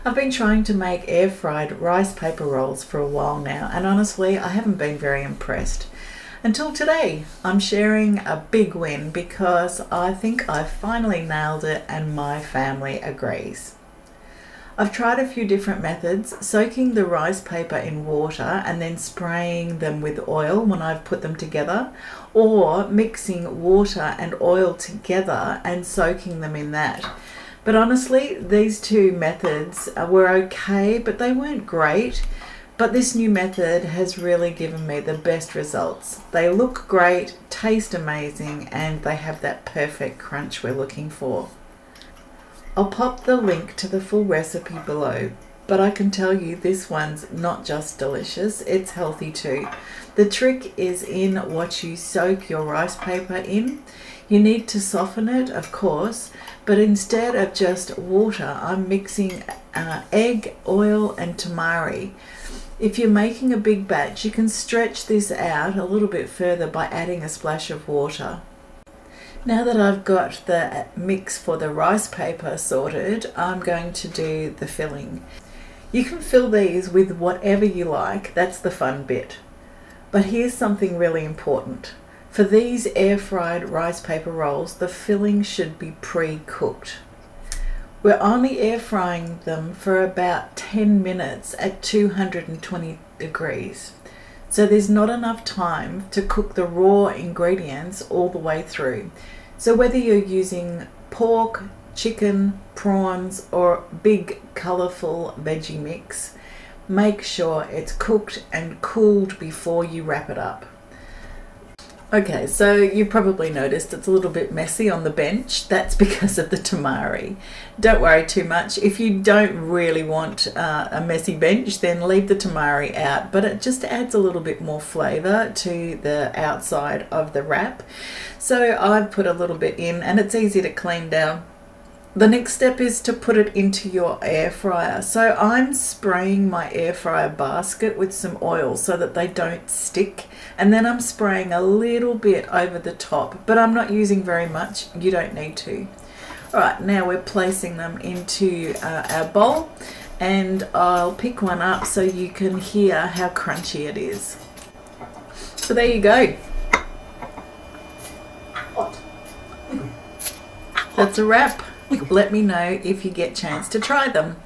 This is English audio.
I've been trying to make air fried rice paper rolls for a while now, and honestly, I haven't been very impressed. Until today, I'm sharing a big win because I think I finally nailed it and my family agrees. I've tried a few different methods, soaking the rice paper in water and then spraying them with oil when I've put them together, or mixing water and oil together and soaking them in that. But honestly, these two methods were okay, but they weren't great. But this new method has really given me the best results. They look great, taste amazing, and they have that perfect crunch we're looking for. I'll pop the link to the full recipe below, but I can tell you this one's not just delicious, it's healthy too. The trick is in what you soak your rice paper in. You need to soften it, of course, but instead of just water, I'm mixing egg, oil, and tamari. If you're making a big batch, you can stretch this out a little bit further by adding a splash of water. Now that I've got the mix for the rice paper sorted, I'm going to do the filling. You can fill these with whatever you like, that's the fun bit. But here's something really important. For these air-fried rice paper rolls, the filling should be pre-cooked. We're only air frying them for about 10 minutes at 220 degrees. So there's not enough time to cook the raw ingredients all the way through. So whether you're using pork, chicken, prawns, or big colourful veggie mix, make sure it's cooked and cooled before you wrap it up. Okay, so you probably noticed it's a little bit messy on the bench. That's because of the tamari. Don't worry too much. If you don't really want a messy bench, then leave the tamari out, but it just adds a little bit more flavour to the outside of the wrap. So I've put a little bit in, and it's easy to clean down. The next step is to put it into your air fryer. So I'm spraying my air fryer basket with some oil so that they don't stick. And then I'm spraying a little bit over the top, but I'm not using very much. You don't need to. All right, now we're placing them into our bowl, and I'll pick one up so you can hear how crunchy it is. So there you go. That's a wrap. Let me know if you get a chance to try them.